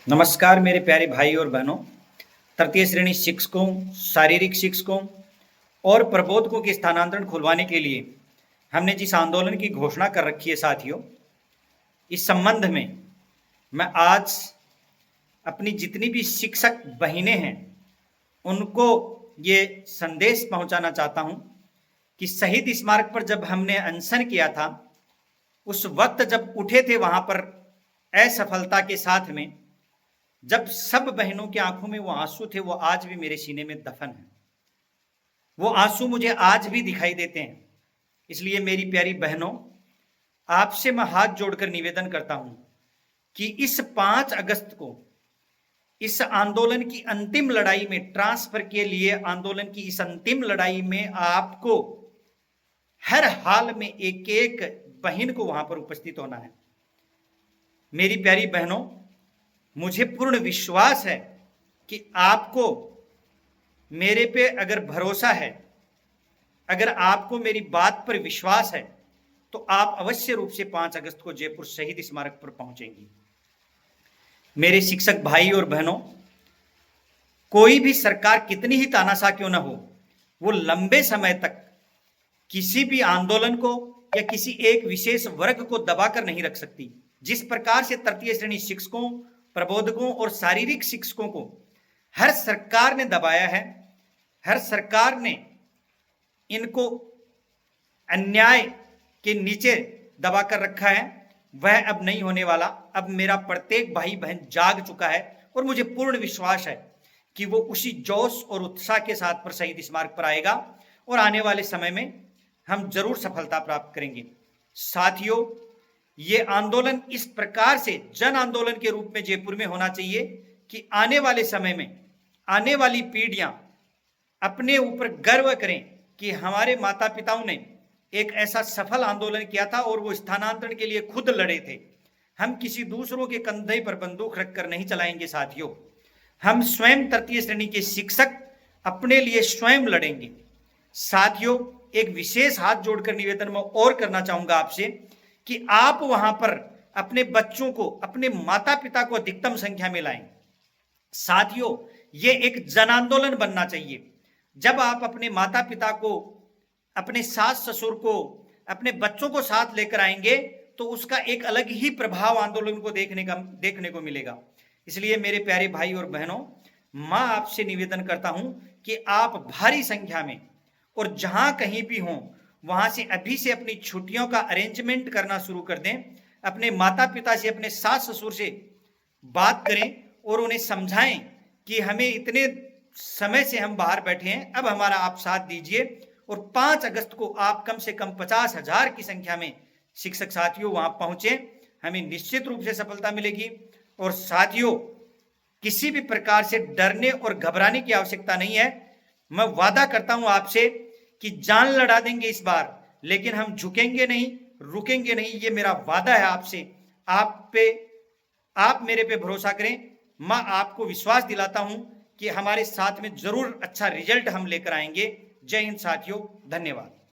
नमस्कार मेरे प्यारे भाई और बहनों, तृतीय श्रेणी शिक्षकों, शारीरिक शिक्षकों और प्रबोधकों के स्थानांतरण खुलवाने के लिए हमने जिस आंदोलन की घोषणा कर रखी है साथियों, इस संबंध में मैं आज अपनी जितनी भी शिक्षक बहिनें हैं उनको ये संदेश पहुंचाना चाहता हूं कि शहीद स्मारक पर जब हमने अनशन किया था, उस वक्त जब उठे थे वहां पर असफलता के साथ में, जब सब बहनों की आंखों में वो आंसू थे, वो आज भी मेरे सीने में दफन है। वो आंसू मुझे आज भी दिखाई देते हैं। इसलिए मेरी प्यारी बहनों, आपसे मैं हाथ जोड़कर निवेदन करता हूं कि इस 5 अगस्त को इस आंदोलन की अंतिम लड़ाई में, ट्रांसफर के लिए आंदोलन की इस अंतिम लड़ाई में आपको हर हाल में एक एक बहन को वहां पर उपस्थित होना है। मेरी प्यारी बहनों, मुझे पूर्ण विश्वास है कि आपको मेरे पे अगर भरोसा है, अगर आपको मेरी बात पर विश्वास है, तो आप अवश्य रूप से 5 अगस्त को जयपुर शहीद स्मारक पर पहुंचेंगी। मेरे शिक्षक भाई और बहनों, कोई भी सरकार कितनी ही तानाशाह क्यों ना हो, वो लंबे समय तक किसी भी आंदोलन को या किसी एक विशेष वर्ग को दबाकर नहीं रख सकती। जिस प्रकार से तृतीय श्रेणी शिक्षकों, प्रबोधकों और शारीरिक शिक्षकों को हर सरकार ने दबाया है, हर सरकार ने इनको अन्याय के नीचे दबाकर रखा है, वह अब नहीं होने वाला। अब मेरा प्रत्येक भाई बहन जाग चुका है और मुझे पूर्ण विश्वास है कि वो उसी जोश और उत्साह के साथ पर शहीद स्मारक पर आएगा और आने वाले समय में हम जरूर सफलता प्राप्त करेंगे। साथियों, ये आंदोलन इस प्रकार से जन आंदोलन के रूप में जयपुर में होना चाहिए कि आने वाले समय में आने वाली पीढ़ियां अपने ऊपर गर्व करें कि हमारे माता पिताओं ने एक ऐसा सफल आंदोलन किया था और वो स्थानांतरण के लिए खुद लड़े थे। हम किसी दूसरों के कंधे पर बंदूक रखकर नहीं चलाएंगे साथियों। हम स्वयं तृतीय श्रेणी के शिक्षक अपने लिए स्वयं लड़ेंगे। साथियों, एक विशेष हाथ जोड़कर निवेदन मैं और करना चाहूंगा आपसे कि आप वहां पर अपने बच्चों को, अपने माता पिता को अधिकतम संख्या में लाएं। साथियों, ये एक जन आंदोलन बनना चाहिए। जब आप अपने माता पिता को, अपने सास ससुर को, अपने बच्चों को साथ लेकर आएंगे तो उसका एक अलग ही प्रभाव आंदोलन को देखने को मिलेगा। इसलिए मेरे प्यारे भाई और बहनों, मैं आपसे निवेदन करता हूं कि आप भारी संख्या में और जहां कहीं भी हों, वहां से अपनी छुट्टियों का अरेंजमेंट करना शुरू कर दें। अपने माता पिता से, अपने सास ससुर से बात करें और उन्हें समझाएं कि हमें इतने समय से हम बाहर बैठे हैं, अब हमारा आप साथ दीजिए। और 5 अगस्त को आप कम से कम 50,000 की संख्या में शिक्षक साथियों वहां पहुंचे, हमें निश्चित रूप से सफलता मिलेगी। और साथियों, किसी भी प्रकार से डरने और घबराने की आवश्यकता नहीं है। मैं वादा करता हूं आपसे कि जान लड़ा देंगे इस बार, लेकिन हम झुकेंगे नहीं, रुकेंगे नहीं, ये मेरा वादा है आपसे। आप मेरे पे भरोसा करें। मैं आपको विश्वास दिलाता हूं कि हमारे साथ में जरूर अच्छा रिजल्ट हम लेकर आएंगे। जय हिंद साथियों, धन्यवाद।